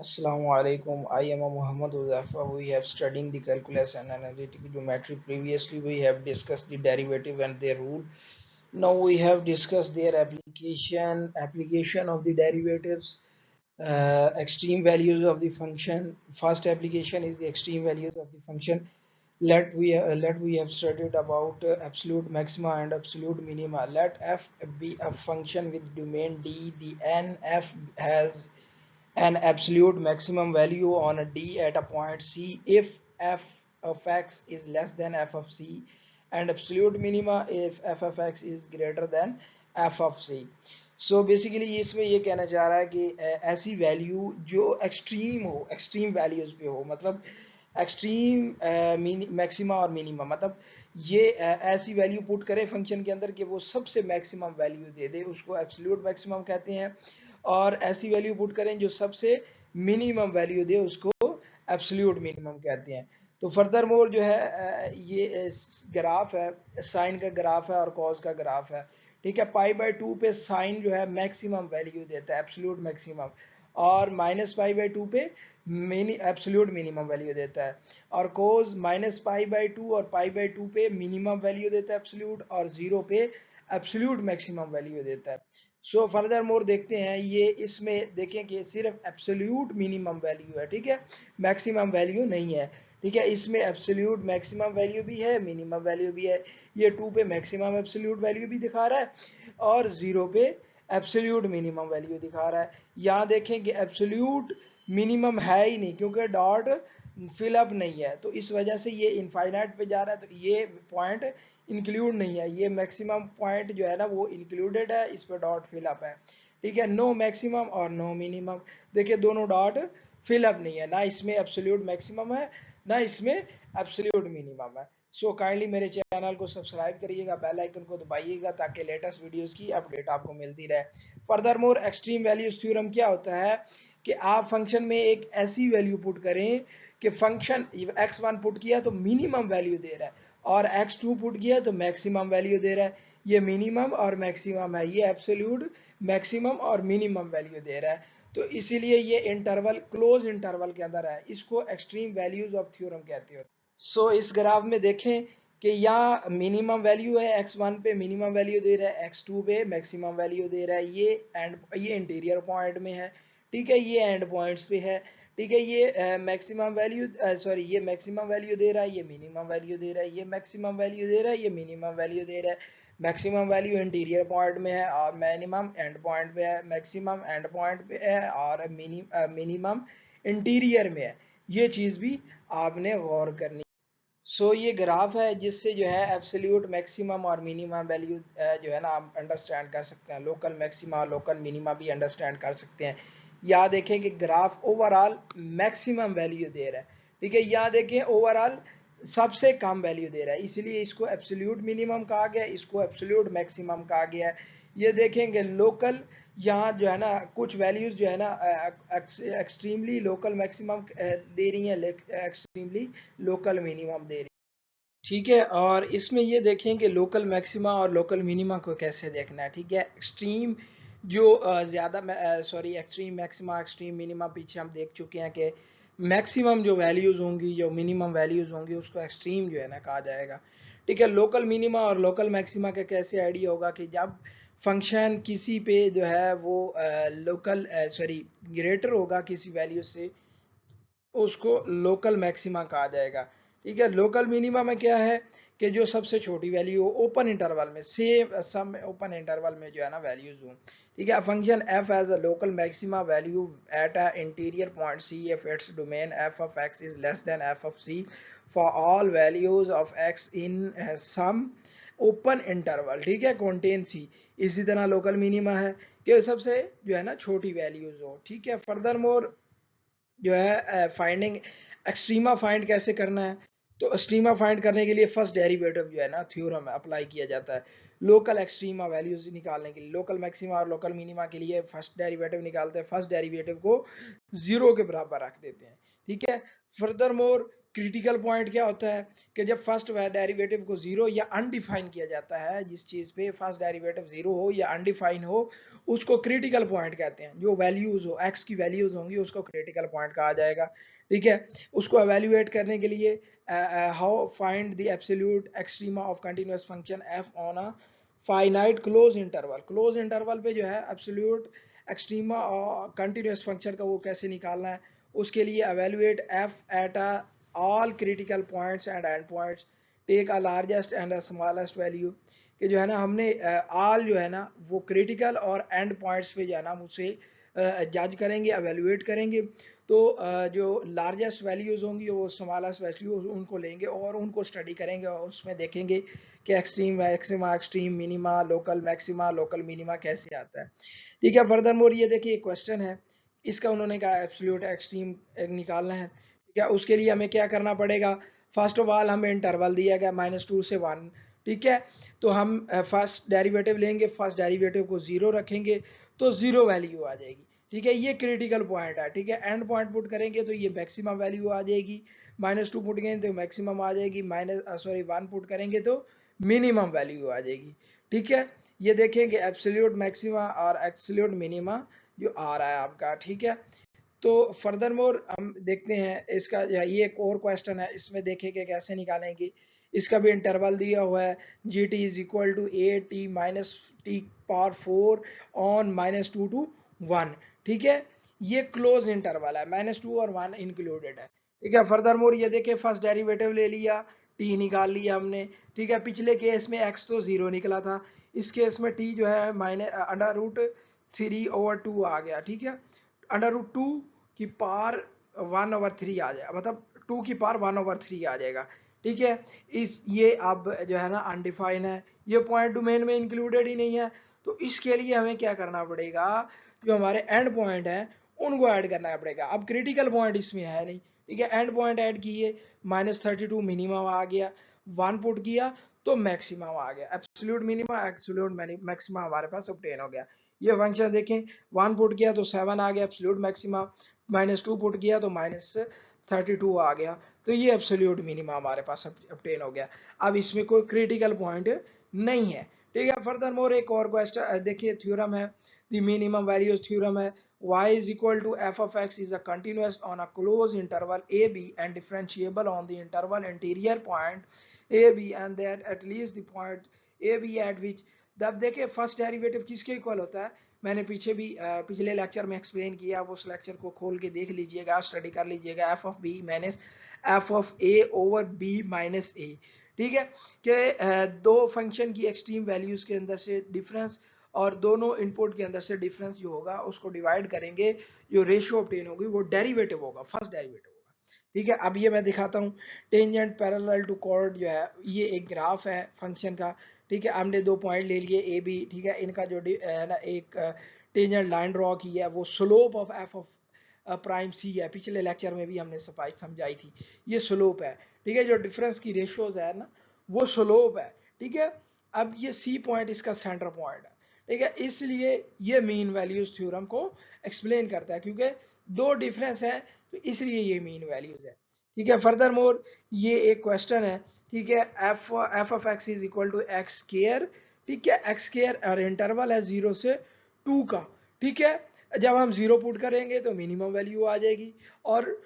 Assalamu alaikum. I am Muhammad Uzafa. We have studying the calculus and analytic geometry. Previously, we have discussed the derivative and their rule. Now we have discussed their application of the derivatives, extreme values of the function. First application is the extreme values of the function. Let we have studied about absolute maxima and absolute minima. Let f be a function with domain D. The nf has an absolute maximum value on a D at a point C if f of x is less than f of C, and absolute minima if f of x is greater than f of C. So basically इसमें ये कहना चाह रहा है कि ऐसी value जो extreme हो, एक्सट्रीम वैल्यूज पे हो, मतलब एक्सट्रीम मैक्सिमा और मिनिमा, मतलब ये ऐसी वैल्यू पुट करें फंक्शन के अंदर कि वो सबसे मैक्सिमम वैल्यू दे दे, उसको एब्सोल्यूट मैक्सिमम कहते हैं। और ऐसी वैल्यू पुट करें जो सबसे मिनिमम वैल्यू दे, उसको एब्सोल्यूट मिनिमम कहते हैं। तो फर्दर मोर जो है ये ग्राफ है, साइन का ग्राफ है और कॉज का ग्राफ है। ठीक है, पाई/2 पे साइन जो है मैक्सिमम वैल्यू देता है, एब्सोल्यूट मैक्सिमम, और -π/2 पे एब्सोल्यूट मिनिमम वैल्यू देता है। और कोज -π/2 और π/2 पे मिनिमम वैल्यू देता है एब्सोल्यूट, और 0 पे एब्सोल्यूट मैक्सिमम वैल्यू देता है। सो फर्दर मोर देखते हैं, ये इसमें देखें कि सिर्फ एब्सोल्यूट मिनिमम वैल्यू है, ठीक है, मैक्सिमम वैल्यू नहीं है। ठीक है, इसमें एब्सोल्यूट मैक्सिमम वैल्यू भी है, मिनिमम वैल्यू भी है। ये 2 पे मैक्सिमम एब्सोल्यूट वैल्यू भी दिखा रहा है और 0 पे एब्सोल्यूट मिनिमम वैल्यू दिखा रहा है। यहाँ देखें कि एब्सोल्यूट मिनिमम है ही नहीं, क्योंकि डॉट फिल अप नहीं है, तो इस वजह से ये इनफाइनाइट पे जा रहा है, तो ये पॉइंट इंक्लूड नहीं है। ये मैक्सिमम पॉइंट जो है ना वो इंक्लूडेड है, इस पर डॉट फिल अप है। ठीक है, नो मैक्सिमम और नो मिनिमम, देखिए दोनों डॉट फिल अप नहीं है, ना इसमें एब्सोल्यूट मैक्सिमम है ना इसमें एब्सोल्यूट मिनिमम है। सो काइंडली मेरे चैनल को सब्सक्राइब करिएगा, बेल आइकन को दबाइएगा ताकि लेटेस्ट वीडियोस की अपडेट आपको मिलती रहे। Further more extreme values theorem क्या होता है कि आप फंक्शन में एक ऐसी वैल्यू पुट करें कि फंक्शन x1 पुट किया तो मिनिमम वैल्यू दे रहा है, और x2 पुट किया तो मैक्सिमम वैल्यू दे रहा है। ये मिनिमम और मैक्सिमम है, ये एब्सोल्यूट मैक्सिमम और मिनिमम वैल्यू दे रहा है। तो इसीलिए ये इंटरवल क्लोज इंटरवल के अंदर है, इसको एक्सट्रीम वैल्यूज ऑफ थ्योरम कहते हैं। सो इस ग्राफ में देखें कि यहाँ मिनिमम वैल्यू है, x1 पे मिनिमम वैल्यू दे रहा है, x2 पे मैक्सिमम वैल्यू दे रहा है। ये इंटीरियर पॉइंट में है, ठीक है, ये एंड पॉइंट्स पे है। ठीक है, ये मैक्सिमम वैल्यू सॉरी ये मैक्सिमम वैल्यू दे रहा है, ये मिनिमम वैल्यू दे रहा है, ये मैक्सिमम वैल्यू दे रहा है, ये मिनिमम वैल्यू दे रहा है। मैक्सिमम वैल्यू इंटीरियर पॉइंट में है और मिनिमम एंड पॉइंट पे है, मैक्सिमम एंड पॉइंट पे है और मिनिमम इंटीरियर में है। ये चीज़ भी आपने गौर करनी। सो ये ग्राफ है जिससे जो है एब्सोल्यूट मैक्सिमम और मिनिमम वैल्यू जो है ना आप अंडरस्टैंड कर सकते हैं, लोकल मैक्सिमा लोकल मिनिमा भी अंडरस्टैंड कर सकते हैं। यहाँ देखें कि ग्राफ ओवरऑल मैक्सिमम वैल्यू दे रहा है, ठीक है, यहाँ देखें ओवरऑल सबसे कम वैल्यू दे रहा है, इसलिए इसको एब्सोल्यूट मिनिमम कहा गया, इसको एब्सोल्यूट मैक्सिमम कहा गया है। ये देखेंगे लोकल, यहाँ जो है ना कुछ वैल्यूज जो है ना एक्सट्रीमली लोकल मैक्सिमम दे रही हैं, एक्सट्रीमली लोकल मिनिमम दे रही है। ठीक है, और इसमें ये देखें कि लोकल मैक्सिमा और लोकल मिनिमा को कैसे देखना है। ठीक है, एक्सट्रीम जो एक्सट्रीम मैक्सिमा एक्सट्रीम मिनिमा पीछे हम देख चुके हैं कि मैक्सिमम जो वैल्यूज़ होंगी, जो मिनिमम वैल्यूज़ होंगी, उसको एक्सट्रीम जो है ना कहा जाएगा। ठीक है, लोकल मिनिमा और लोकल मैक्सिमा का कैसे आइडिया होगा कि जब फंक्शन किसी पे जो है वो लोकल ग्रेटर होगा किसी वैल्यू से, उसको लोकल मैक्सिमा कहा जाएगा। ठीक है, लोकल मिनिमा में क्या है कि जो सबसे छोटी वैल्यू हो ओपन इंटरवल में, सेम सम ओपन इंटरवल में जो है ना वैल्यूज हो। ठीक है, function f as a local maxima value at a interior point c if its domain f of x is less than f of c for all values of x in some open interval. ठीक है, contain सी। इसी तरह local minima है कि सबसे जो है ना छोटी वैल्यूज हो। ठीक है, फर्दर मोर जो है फाइंडिंग एक्सट्रीमा फाइंड कैसे करना है, तो एक्सट्रीमा फाइंड करने के लिए फर्स्ट डेरिवेटिव जो है ना थ्योरम अप्लाई किया जाता है लोकल एक्सट्रीमा वैल्यूज निकालने के लिए। लोकल मैक्सिमा और लोकल मिनिमा के लिए फर्स्ट डेरिवेटिव निकालते हैं, फर्स्ट डेरिवेटिव को 0 के बराबर रख देते हैं। ठीक है, फर्दर मोर क्रिटिकल पॉइंट क्या होता है कि जब फर्स्ट डेरिवेटिव को जीरो या अनडिफाइन किया जाता है, जिस चीज पे फर्स्ट डेरिवेटिव जीरो हो या अनडिफाइन हो, उसको क्रिटिकल पॉइंट कहते हैं। जो वैल्यूज हो, एक्स की वैल्यूज होंगी, उसको क्रिटिकल पॉइंट कहा जाएगा। ठीक है, उसको एवेल्युएट करने के लिए how find the absolute extrema of continuous function f on a finite close interval. Close interval पे जो है एब्सोल्यूट एक्सट्रीमा और कंटिन्यूअस फंक्शन का वो कैसे निकालना है, उसके लिए evaluate f at a all critical points and end points, take a largest and a smallest value. कि जो है ना हमने ऑल जो है ना वो क्रिटिकल और एंड पॉइंट्स पे जो है ना उसे जज करेंगे, एवेल्युएट करेंगे। तो जो लार्जेस्ट वैल्यूज होंगी वो स्मॉलेस्ट वैल्यू उनको लेंगे और उनको स्टडी करेंगे और उसमें देखेंगे कि extreme maxima, extreme minima, local maxima, local minima कैसे आता है। ठीक है, फर्दर मोर ये देखिए क्वेश्चन है, इसका उन्होंने कहा एब्सोल्यूट एक्सट्रीम निकालना है। ठीक है, उसके लिए हमें क्या करना पड़ेगा, फर्स्ट ऑफ ऑल हमें इंटरवल दिया गया -2 से 1। ठीक है, तो हम फर्स्ट डेरिवेटिव लेंगे, फर्स्ट डेरिवेटिव को जीरो रखेंगे तो जीरो वैल्यू आ जाएगी। ठीक है, ये क्रिटिकल पॉइंट है। ठीक है, एंड पॉइंट पुट करेंगे तो ये मैक्सिमम वैल्यू आ जाएगी, -2 पुट करेंगे तो मैक्सिमम आ जाएगी, 1 पुट करेंगे तो मिनिमम वैल्यू आ जाएगी। ठीक है, ये देखेंगे एब्सोल्यूट मैक्सिमा और एब्सोल्यूट मिनिमा जो आ रहा है आपका। ठीक है, तो फर्दर मोर हम देखते हैं इसका, ये एक और क्वेश्चन है, इसमें देखेंगे कैसे निकालेंगे। इसका भी इंटरवल दिया हुआ है, g t is equal to a t minus t power 4 on -2 to 1। ठीक है, ये क्लोज इंटरवल है, -2 और 1 इंक्लूडेड है। ठीक है, फर्दर मोर ये देखिए फर्स्ट डेरिवेटिव ले लिया, टी निकाल लिया हमने। ठीक है, पिछले केस में एक्स तो जीरो निकला था, इस केस में टी जो है √3/2 आ गया। ठीक है, √2 की पावर 1/3 आ जाएगा, मतलब 2 की पावर 1/3 आ जाएगा। ठीक है, इस ये अब जो है ना अनडिफाइन है, ये पॉइंट डोमेन में इंक्लूडेड ही नहीं है। तो इसके लिए हमें क्या करना पड़ेगा, जो हमारे एंड पॉइंट है उनको ऐड करना पड़ेगा। अब क्रिटिकल पॉइंट इसमें है नहीं। ठीक है, एंड पॉइंट ऐड किए, -32 मिनिमम आ गया, 1 पुट किया तो मैक्सिमम आ गया, एब्सोल्यूट मिनिमम एब्सोल्यूट मैक्सिमम हमारे पास ऑब्टेन हो गया। ये फंक्शन देखें, 1 पुट किया तो 7 आ गया एब्सोल्यूट मैक्सिमम, -2 पुट किया तो -32 आ गया, तो ये एब्सोल्यूट मिनिमम हमारे पास ऑब्टेन हो गया। अब इसमें कोई क्रिटिकल पॉइंट नहीं है। ठीक है, फर्दर मोर एक और क्वेश्चन देखिए, थ्योरम है, द मिनिमम वैल्यूज थ्योरम है, y is equal to f of x is a continuous on a closed interval a b and differentiable on the interval interior point a b and that at least the point a b at which। तब देखिए first derivative किसके equal होता है, मैंने पीछे भी पिछले lecture में एक्सप्लेन किया, वो उस लेक्चर को खोल के देख लीजिएगा, स्टडी कर लीजिएगा, f of b minus f of a over b minus a. ठीक है, कि दो फंक्शन की एक्सट्रीम वैल्यूज के अंदर से डिफरेंस और दोनों इनपुट के अंदर से डिफरेंस जो होगा उसको डिवाइड करेंगे, जो रेशियो ऑब्टेन होगी वो डेरिवेटिव होगा, फर्स्ट डेरिवेटिव होगा। ठीक है, अब ये मैं दिखाता हूँ, टेंजेंट पैरेलल टू कॉर्ड जो है ये एक ग्राफ है फंक्शन का। ठीक है, हमने दो पॉइंट ले लिए ए बी। ठीक है, इनका जो है ना एक टेंजेंट लाइन ड्रॉ की है, वो slope of f of prime c है, पिछले लेक्चर में भी हमने सफाई समझाई थी, ये स्लोप है। ठीक है, जो डिफरेंस की रेशियोज है ना वो स्लोप है। ठीक है, अब ये सी पॉइंट इसका सेंटर पॉइंट है। ठीक है, इसलिए ये मीन वैल्यूज थ्योरम को एक्सप्लेन करता है, क्योंकि दो डिफरेंस है तो इसलिए ये मीन वैल्यूज है। ठीक है, फर्दर मोर ये एक क्वेश्चन है। ठीक है, f of x is equal to x square. ठीक है, एक्स स्केयर और इंटरवल है 0 से 2 का। ठीक है, जब हम 0 पुट करेंगे तो मिनिमम वैल्यू आ जाएगी और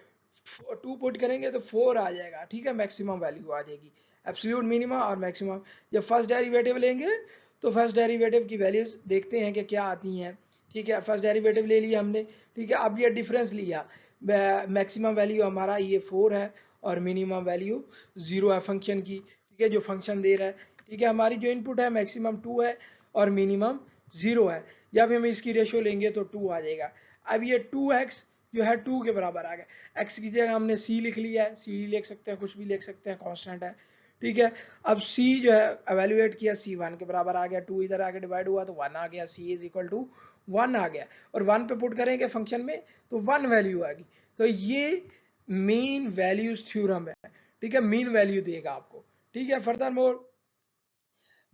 2 पुट करेंगे तो 4 आ जाएगा। ठीक है, मैक्सिमम वैल्यू आ जाएगी, एब्सोल्यूट मिनिमम और मैक्सिमम। जब फर्स्ट डेरिवेटिव लेंगे तो फर्स्ट डेरिवेटिव की वैल्यूज देखते हैं कि क्या आती हैं। ठीक है, फर्स्ट डेरिवेटिव ले लिया हमने। ठीक है, अब ये डिफरेंस लिया, मैक्सिमम वैल्यू हमारा ये 4 है और मिनिमम वैल्यू 0 है फंक्शन की। ठीक है, जो फंक्शन दे रहा है। ठीक है, हमारी जो इनपुट है मैक्सिमम 2 है और मिनिमम 0 है, जब हम इसकी रेशियो लेंगे तो 2 आ जाएगा। अब ये 2x जो है 2 के बराबर आ गया, x की जगह हमने c लिख लिया है, c लिख सकते हैं, कुछ भी लिख सकते हैं, कांस्टेंट है। ठीक है, अब c जो है एवेल्युएट किया, c 1 के बराबर आ गया, 2 इधर आके डिवाइड हुआ तो 1 आ गया, c इज इक्वल टू 1 आ गया, और 1 पे पुट करेंगे फंक्शन में तो 1 वैल्यू आ गई। तो ये मीन वैल्यूज थ्योरम है। ठीक है, मीन वैल्यू देगा आपको। ठीक है, furthermore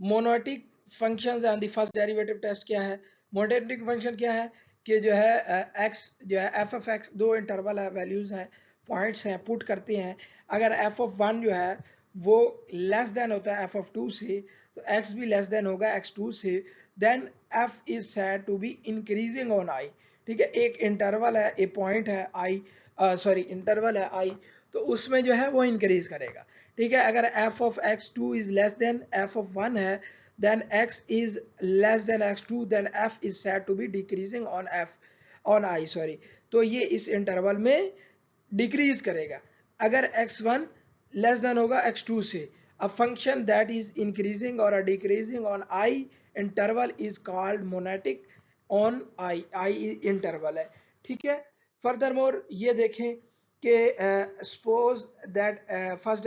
monotonic functions and the first derivative test क्या है, मोनोटिक फंक्शन क्या है कि जो है एक्स जो है एफ ऑफ एक्स, दो इंटरवल है, वैल्यूज हैं पॉइंट्स हैं पुट करते हैं, अगर एफ ऑफ वन जो है वो लेस देन होता है एफ ऑफ टू से, तो एक्स भी लेस देन होगा एक्स टू से, then f is said to be increasing on I. ठीक है, एक इंटरवल है, ए पॉइंट है आई, सॉरी इंटरवल है आई, तो उसमें जो है वो इंक्रीज करेगा। ठीक है, अगर F of x two is less than f of one है, then x is less than x2, then f is said to be decreasing on f on I, sorry, तो ये इस इंटरवल में डिक्रीज करेगा। अगर x1 लेस देन होगा x2 से, a function that is increasing or a decreasing on I interval is called monetic on I interval है। ठीक है, फर्दर मोर ये देखें कि suppose that first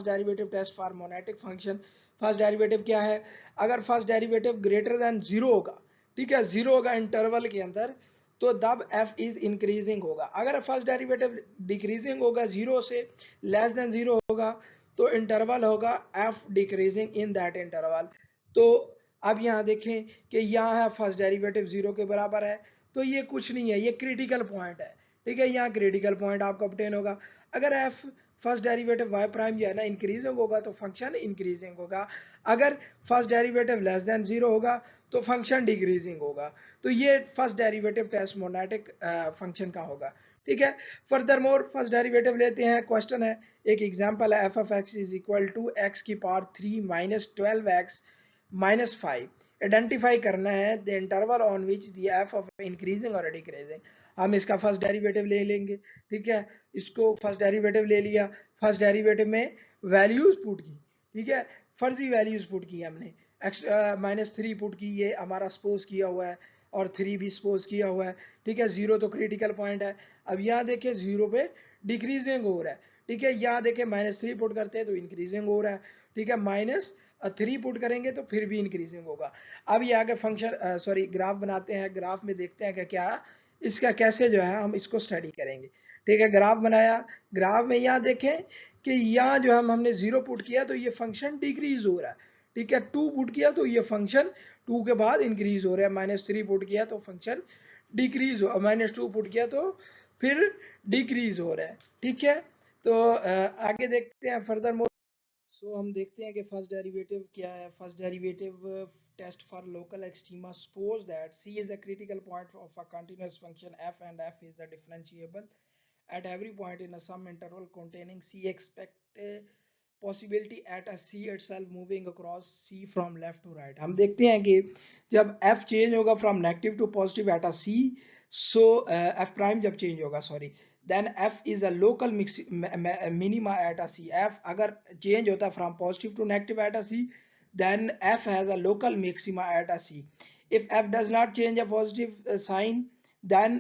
derivative test for monotonic function. First derivative क्या है, अगर first derivative greater than zero होगा, ठीक है, जीरो होगा इंटरवल के अंदर, तो तब एफ इज इंक्रीजिंग होगा। अगर फर्स्ट डेरिवेटिव डिक्रीजिंग होगा, जीरो से लेस देन जीरो होगा, तो इंटरवल होगा F decreasing in that interval. तो अब यहाँ देखें कि यहाँ है फर्स्ट डेरिवेटिव जीरो के बराबर है, तो ये कुछ नहीं है, ये क्रिटिकल पॉइंट है। ठीक है, यहाँ क्रिटिकल पॉइंट आपको ऑब्टेन होगा। अगर f first derivative y prime जो है ना इंक्रीजिंग होगा, तो फंक्शन इंक्रीजिंग होगा। अगर first derivative less than zero होगा, तो फंक्शन डिक्रीजिंग होगा। तो ये फर्स्ट डेरिवेटिव टेस्ट मोनेटिक फंक्शन का होगा। ठीक है, फर्दर मोर फर्स्ट डेरिवेटिव लेते हैं। क्वेश्चन है, एक एग्जांपल है, f of x is equal to x की power 3 minus 12x minus 5। Identify करना है the interval on which the f of increasing और डिक्रीजिंग। हम इसका फर्स्ट डेरिवेटिव ले लेंगे। ठीक है, इसको फर्स्ट डेरिवेटिव ले लिया, फर्स्ट डेरिवेटिव में वैल्यूज पुट की। ठीक है, फर्जी वैल्यूज पुट की हमने, एक्स माइनस थ्री पुट की, ये हमारा सपोज किया हुआ है, और थ्री भी सपोज किया हुआ है। ठीक है, जीरो तो क्रिटिकल पॉइंट है। अब यहाँ देखें जीरो पे डिक्रीजिंग हो रहा है। ठीक है, यहाँ देखें माइनस थ्री पुट करते हैं तो इंक्रीजिंग हो रहा है। ठीक है, माइनस थ्री पुट करेंगे तो फिर भी इंक्रीजिंग होगा। अब ये आगे फंक्शन सॉरी ग्राफ बनाते हैं, ग्राफ में देखते हैं कि क्या इसका कैसे जो है हम इसको स्टडी करेंगे। ठीक है, ग्राफ बनाया, ग्राफ में यहाँ देखें कि यहाँ जो हमने जीरो पुट किया तो ये फंक्शन डिक्रीज हो रहा है। ठीक है, टू पुट किया तो ये फंक्शन टू के बाद इंक्रीज हो रहा है, माइनस थ्री पुट किया तो फंक्शन डिक्रीज हो, माइनस टू पुट किया तो फिर डिक्रीज हो रहा है। ठीक है, तो आगे देखते हैं फर्दर मोर। सो हम देखते हैं कि फर्स्ट डेरिवेटिव क्या है। First derivative test for local extrema, suppose that c is a critical point of a continuous function f and f is the differentiable at every point in a sum interval containing c, expect a possibility at a c itself moving across c from left to right। हम देखते हैं कि जब f change होगा from negative to positive at a c, so f prime जब change होगा, sorry, then f is a local minima at a c। f अगर change होता है from positive to negative at a c, then f has a local maxima at a c। if f does not change a positive sign, then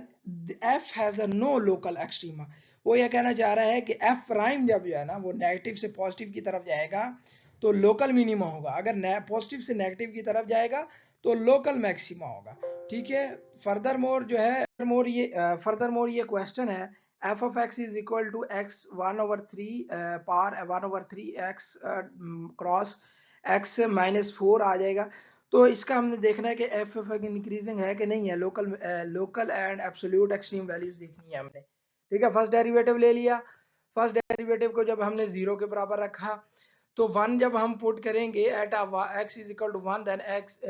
f has a no local extrema। वो ये कहना चाह रहा है कि f prime जब जो है ना वो नेगेटिव से पॉजिटिव की तरफ जाएगा तो लोकल मिनिमा होगा, अगर पॉजिटिव से नेगेटिव की तरफ जाएगा तो लोकल मैक्सिमा होगा। ठीक है, फर्दर मोर जो है फर्दर मोर ये क्वेश्चन है, f of x is equal to x one over three power one over three x cross x minus four आ जाएगा। तो इसका हमने देखना है कि एफ एफ इंक्रीजिंग है कि नहीं है, local local and absolute extreme values देखनी है हमने। ठीक है, फर्स्ट डेरिवेटिव ले लिया, फर्स्ट डेरिवेटिव को जब हमने जीरो के बराबर रखा, तो वन जब हम पुट करेंगे at x is equal to one, then x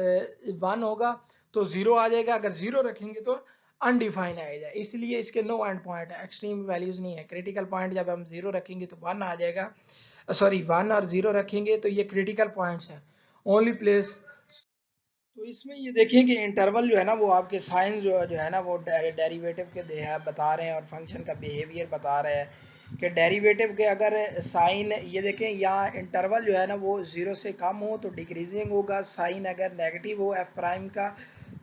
one होगा तो जीरो आ जाएगा, अगर जीरो रखेंगे तो अनडिफाइन आएगा, इसलिए इसके नो एंड पॉइंट है, एक्सट्रीम वैल्यूज नहीं है। क्रिटिकल पॉइंट जब हम जीरो रखेंगे तो वन आ जाएगा, सॉरी वन और जीरो रखेंगे तो ये क्रिटिकल पॉइंट्स है, ओनली प्लेस। तो इसमें ये देखिए कि इंटरवल जो है ना वो आपके साइंस जो है ना वो डेरिवेटिव के बता रहे हैं और फंक्शन का बिहेवियर बता रहे हैं कि डेरिवेटिव के अगर साइन, ये देखें यहाँ इंटरवल जो है ना वो जीरो से कम हो तो डिक्रीजिंग होगा, साइन अगर नेगेटिव हो एफ प्राइम का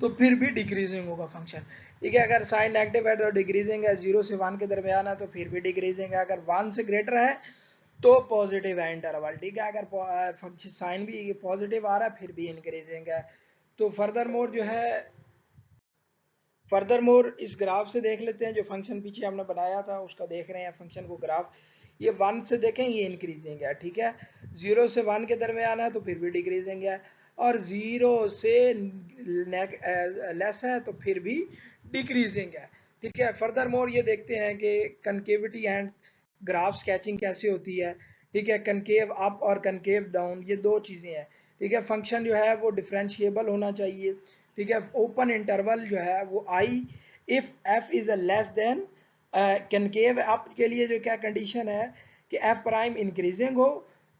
तो फिर भी डिक्रीजिंग होगा फंक्शन। ठीक है, अगर साइन नेगेटिव है तो डिक्रीजिंग है, जीरो से वन के दरमियान है तो फिर भी डिक्रीजिंग है, अगर वन से ग्रेटर है तो पॉजिटिव है इंटरवल। ठीक है, अगर फंक्शन साइन भी पॉजिटिव आ रहा है फिर भी इंक्रीजिंग है। तो फर्दर मोर जो है, फर्दर मोर इस ग्राफ से देख लेते हैं, जो फंक्शन पीछे हमने बनाया था उसका देख रहे हैं फंक्शन को ग्राफ। ये वन से देखें ये इंक्रीजिंग है, ठीक है, जीरो से वन के दरमियान है तो फिर भी डिक्रीजिंग है, और जीरो से लेस है तो फिर भी डिक्रीजिंग है। ठीक है। फर्दर मोर ये देखते हैं कि कनकेविटी एंड ग्राफ स्केचिंग कैसे होती है। ठीक है, कनकेव अप और कनकेव डाउन ये दो चीज़ें हैं। ठीक है, फंक्शन जो है वो डिफरेंशिएबल होना चाहिए। ठीक है, ओपन इंटरवल जो है वो I if F is less then, concave up के लिए जो क्या कंडीशन है कि एफ प्राइम इंक्रीजिंग हो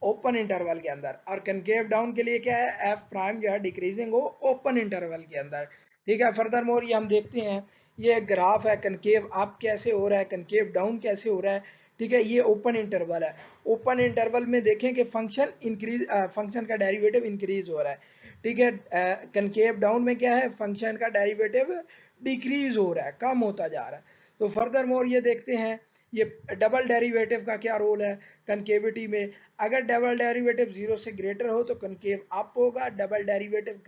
ओपन इंटरवल के अंदर, और कनकेव डाउन के लिए क्या है, एफ प्राइम जो है डिक्रीजिंग हो ओपन इंटरवल के अंदर। ठीक है, फर्दर मोर ये हम देखते हैं, ये ग्राफ है कनकेव अप कैसे हो रहा है, कनकेव डाउन कैसे हो रहा है। ठीक है, ये ओपन इंटरवल है। ओपन इंटरवल में देखें कि फंक्शन इंक्रीज, फंक्शन का डेरिवेटिव इंक्रीज हो रहा है। ठीक है, कनकेव डाउन में क्या है, फंक्शन का डेरिवेटिव डिक्रीज हो रहा है, कम होता जा रहा है। तो फर्दर मोर ये देखते हैं, ये डबल डेरिवेटिव का क्या रोल है कनकेविटी में। अगर डबल डेरिवेटिव जीरो से ग्रेटर हो तो कनकेव अप होगा, double derivative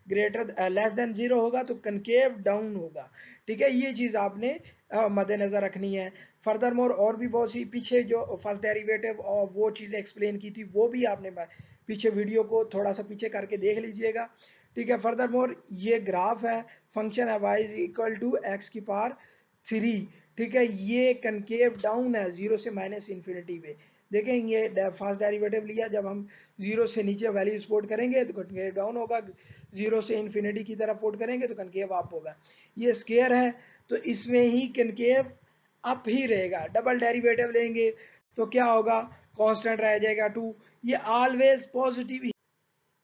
greater less than zero होगा तो कनकेव डाउन होगा। ठीक है, ये चीज़ आपने मद्देनजर रखनी है। फर्दर मोर और भी बहुत सी पीछे जो फर्स्ट डेरिवेटिव और वो चीज़ें एक्सप्लेन की थी वो भी आपने पीछे वीडियो को थोड़ा सा पीछे करके देख लीजिएगा। ठीक है, फर्दर मोर ये ग्राफ है, फंक्शन है y is equal to x की पावर 3। ठीक है, ये कनकेव डाउन है जीरो से माइनस इन्फिनिटी पे। देखें ये फर्स्ट डेरिवेटिव लिया, जब हम जीरो से नीचे वैल्यू स्पोर्ट करेंगे तो कनकेव डाउन होगा, जीरो से इन्फिनिटी की तरफ पोर्ट करेंगे तो कनकेव अप होगा। ये स्केयर है तो इसमें ही कनकेव अप ही रहेगा। डबल डेरिवेटिव लेंगे तो क्या होगा, कांस्टेंट रह जाएगा 2। ये ऑलवेज पॉजिटिव।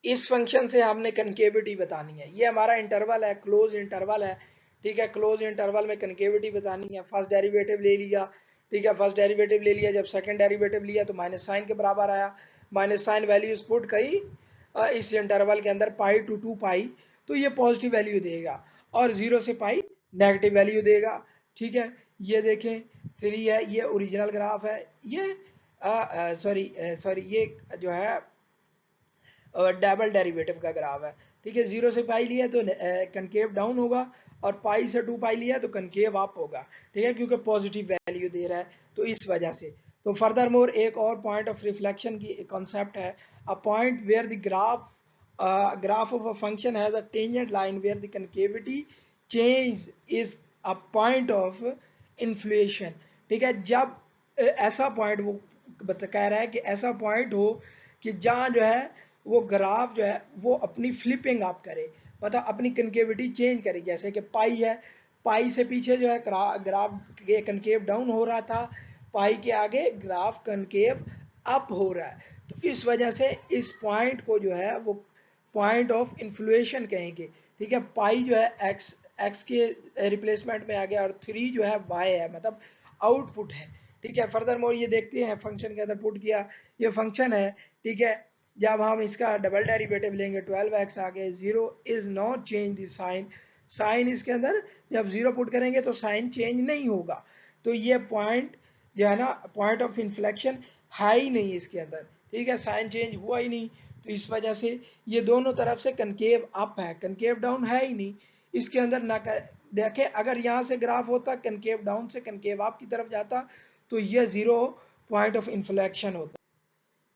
इस फंक्शन से हमने कनकेविटी बतानी है, ये हमारा इंटरवल है, क्लोज इंटरवल है। ठीक है, क्लोज इंटरवल में कनकेविटी बतानी है। फर्स्ट डेरिवेटिव ले लिया। ठीक है, फर्स्ट डेरिवेटिव ले लिया, जब सेकंड डेरिवेटिव लिया तो माइनस साइन के बराबर आया। माइनस साइन वैल्यू पुट करी इस इंटरवल के अंदर पाई टू 2 पाई, तो ये पॉजिटिव वैल्यू देगा, और जीरो से पाई नेगेटिव वैल्यू देगा। ठीक है, ये देखें 3 है, ये ओरिजिनल ग्राफ है, ये सॉरी सॉरी ये जो है डबल डेरिवेटिव का ग्राफ है। ठीक है, जीरो से पाई लिया तो कनकेव डाउन होगा, और पाई से 2 पाई लिया तो कनकेव अप होगा। ठीक है, क्योंकि पॉजिटिव वैल्यू दे रहा है तो इस वजह से। तो फर्दर मोर एक और पॉइंट ऑफ रिफ्लेक्शन की कॉन्सेप्ट है, a point where the graph of a function has a tangent line where the concavity change is a point of inflation. ठीक है, जब ऐसा पॉइंट वो कह रहा है कि ऐसा पॉइंट हो कि जहाँ जो है वो ग्राफ जो है वो अपनी फ्लिपिंग अप करे, मतलब अपनी कनकेविटी चेंज करे। जैसे कि पाई है, पाई से पीछे जो है ग्राफ के कनकेव डाउन हो रहा था, पाई के आगे ग्राफ कनकेव अप हो रहा है। तो इस वजह से इस पॉइंट को जो है वो पॉइंट ऑफ इन्फ्लुएशन कहेंगे। ठीक है, पाई जो है एक्स एक्स के रिप्लेसमेंट में आ गया, और 3 जो है वाई है, मतलब आउटपुट है। ठीक है, फर्दर मोर ये देखते हैं फंक्शन के अंदर पुट किया, ये फंक्शन है। ठीक है, जब हम इसका डबल डेरिवेटिव लेंगे 12x आ गए, zero is not change the sign, sign इसके अंदर जब जीरो पुट करेंगे तो साइन चेंज नहीं होगा। तो ये पॉइंट जो है ना, पॉइंट ऑफ इन्फ्लेक्शन है ही नहीं इसके अंदर। ठीक है, साइन चेंज हुआ ही नहीं, तो इस वजह से ये दोनों तरफ से कनकेव अप है, कनकेव डाउन है ही नहीं इसके अंदर ना देखें, अगर यहाँ से ग्राफ होता कनकेव डाउन से कनकेव अप की तरफ जाता तो ये जीरो पॉइंट ऑफ इन्फ्लेक्शन होता।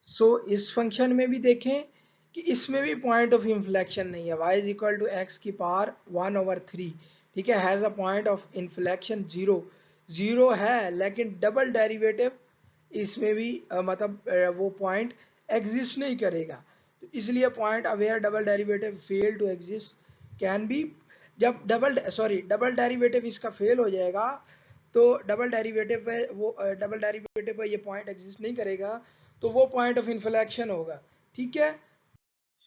सो इस फंक्शन में भी देखें कि इसमें भी पॉइंट ऑफ इन्फ्लेक्शन नहीं है, y is equal to x की पावर 1/3। ठीक है, has a point of inflection zero, zero है, लेकिन डबल डेरिवेटिव इसमें भी मतलब वो पॉइंट एग्जिस्ट नहीं करेगा। तो इसलिए point where double derivative fail to exist can be, जब डबल डेरिवेटिव इसका फेल हो जाएगा तो डबल डेरिवेटिव पे वो डबल डेरिवेटिव पे ये पॉइंट एग्जिस्ट नहीं करेगा, तो वो पॉइंट ऑफ इन्फ्लेक्शन होगा। ठीक है,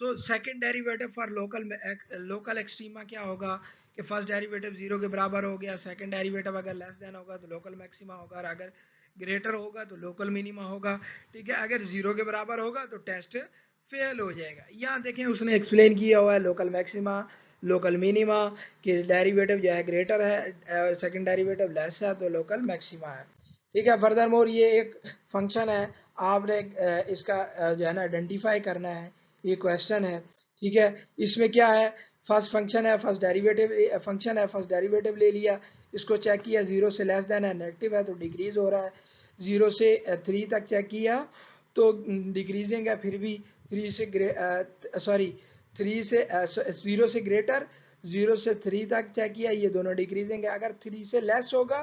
so second derivative for local extrema क्या होगा कि फर्स्ट डेरिवेटिव जीरो के बराबर हो गया, सेकंड डेरिवेटिव अगर लेस देन होगा तो लोकल मैक्सिमा होगा, और अगर ग्रेटर होगा तो लोकल मिनिमा होगा। ठीक है, अगर जीरो के बराबर होगा तो टेस्ट फेल हो जाएगा। यहाँ देखें उसने एक्सप्लेन किया हुआ है लोकल मैक्सिमा लोकल मिनिमा, कि डेरिवेटिव जो है ग्रेटर है, सेकंड डेरिवेटिव लेस है तो लोकल मैक्सिमा है। ठीक है, फर्दर मोर ये एक फंक्शन है, आपने इसका जो है ना आइडेंटिफाई करना है, ये क्वेश्चन है। ठीक है, इसमें क्या है, फर्स्ट फंक्शन है, फर्स्ट डेरिवेटिव फंक्शन है, फर्स्ट डेरिवेटिव ले लिया, इसको चेक किया, जीरो से लेस देन है, नेगेटिव है तो डिक्रीज हो रहा है, जीरो से 3 तक चेक किया तो डिक्रीजिंग है, फिर भी 3 से सॉरी 3 से जीरो से ग्रेटर, 0 से 3 तक चेक किया, ये दोनों डिक्रीजिंग है। अगर 3 से लेस होगा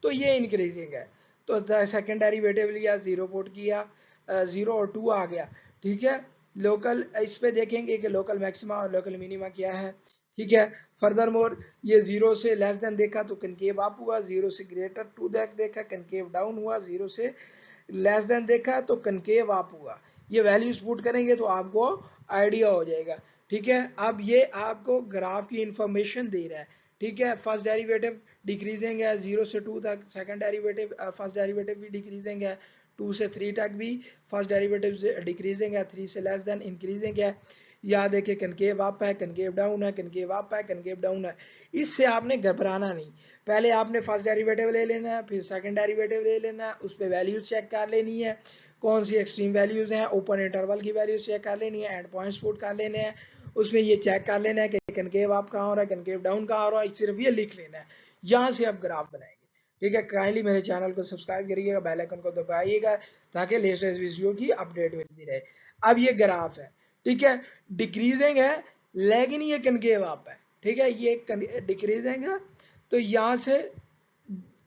तो ये इंक्रीजिंग है। तो सेकेंड डेरिवेटिव लिया, 0 पुट किया, 0 और 2 आ गया, ठीक है। लोकल इस पे देखेंगे कि लोकल मैक्सिमा और लोकल मिनिमा क्या है, ठीक है। फर्दर मोर ये 0 से लेस देन देखा तो कनकेव अप हुआ, 0 से ग्रेटर टू देखा कनकेव डाउन हुआ, 0 से लेस देन देखा तो कनकेव अप हुआ। ये वैल्यूज पुट करेंगे तो आपको आइडिया हो जाएगा, ठीक है। अब ये आपको ग्राफ की इंफॉर्मेशन दे रहा है, ठीक है। फर्स्ट डेरिवेटिव डिक्रीजिंग है 0 से 2 तक, सेकंड डेरिवेटिव फर्स्ट डेरिवेटिव भी डिक्रीजिंग है 2 से 3 तक भी, फर्स्ट डेरिवेटिव डिक्रीजिंग है 3 से लेस देन इंक्रीजिंग है। या देखिए कनकेव अप है, कनकेव डाउन है, कनकेव अप है, कनकेव डाउन है। इससे आपने घबराना नहीं, पहले आपने फर्स्ट डेरिवेटिव ले लेना है, फिर सेकंड डेरिवेटिव ले लेना है, उस पर वैल्यूज चेक कर लेनी है, कौन सी एक्सट्रीम वैल्यूज हैं, ओपन इंटरवल की वैल्यूज चेक कर लेनी है, एंड पॉइंट्स पुट कर लेने हैं, उसमें ये चेक कर लेना है कि कनकेव अप कहाँ हो रहा है, कनकेव डाउन कहाँ हो रहा है, सिर्फ ये लिख लेना है। यहाँ से आप ग्राफ बनाएंगे, ठीक है। काइंडली मेरे चैनल को सब्सक्राइब करिएगा, बेल आइकन को दबाइएगा ताकि लेटेस्ट वीडियो की अपडेट मिलती रहे। अब ये ग्राफ है, ठीक है, डिक्रीजिंग है लेकिन ये कनकेव अप है, ठीक है। ये डिक्रीजिंग है तो यहाँ से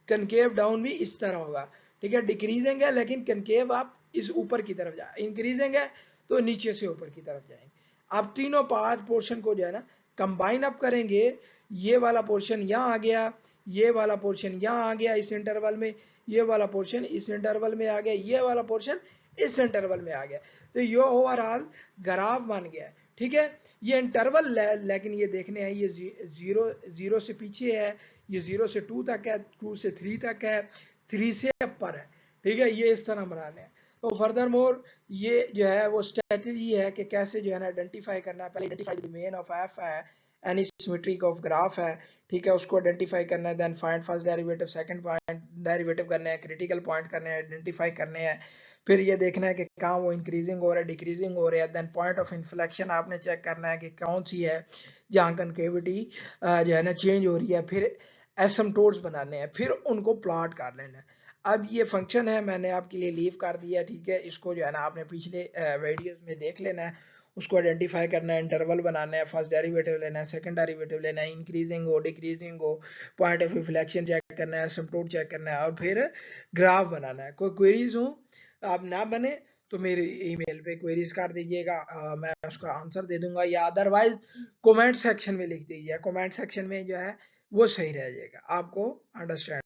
कनकेव डाउन भी इस तरह होगा, ठीक है। डिक्रीजिंग है लेकिन कनकेव आप इस ऊपर की तरफ जाए, इंक्रीजिंग है तो नीचे से ऊपर की तरफ जाएंगे। आप तीनों पार्ट पोर्शन को जो है ना कंबाइन अप करेंगे, ये वाला पोर्शन यहाँ आ गया, ये वाला पोर्शन यहाँ आ गया इस इंटरवल में, ये वाला पोर्शन इस इंटरवल में आ गया, ये वाला पोर्शन इस इंटरवल में आ गया, तो ये ओवरऑल ग्राफ बन गया, ठीक है। ये इंटरवल लेकिन ये देखने हैं ये जीरो से पीछे है, ये 0 से 2 तक है, 2 से 3 तक है, 3 से ऊपर है, ठीक है। ये इस तरह बनाने हैं। तो फर्दर मोर ये जो है वो स्ट्रेटजी है कि कैसे जो है ना आइडेंटिफाई करना है। पहले identify the domain of f है, एनी सिमेट्रिक ऑफ ग्राफ है, ठीक है, उसको आइडेंटिफाई करना है। Then find first derivative, second point derivative करने हैं, क्रिटिकल पॉइंट करने हैं, आइडेंटिफाई करने हैं। फिर ये देखना है कि कहाँ वो इंक्रीजिंग हो रहा है, डिक्रीजिंग हो रहा है। देन पॉइंट ऑफ इन्फ्लेक्शन आपने चेक करना है कि कौन सी है जहाँ कनकेविटी जो है ना चेंज हो रही है। फिर एसिम्पटोट्स बनाने हैं, फिर उनको प्लॉट कर लेना है। अब ये फंक्शन है मैंने आपके लिए लीव कर दिया, ठीक है। इसको जो है ना आपने पिछले वीडियोस में देख लेना है, उसको आइडेंटिफाई करना है, इंटरवल बनाना है, फर्स्ट डेरिवेटिव लेना है, सेकंड डेरिवेटिव लेना है, इंक्रीजिंग हो डिक्रीजिंग हो, पॉइंट ऑफ इन्फ्लेक्शन चेक करना है, एसिम्पटोट चेक करना है, और फिर ग्राफ बनाना है। कोई क्वेरीज हो आप ना बने तो मेरे ईमेल पे क्वेरीज कर दीजिएगा, मैं उसका आंसर दे दूंगा, या अदरवाइज कमेंट सेक्शन में लिख दीजिए, कमेंट सेक्शन में जो है वो सही रह जाएगा, आपको अंडरस्टैंड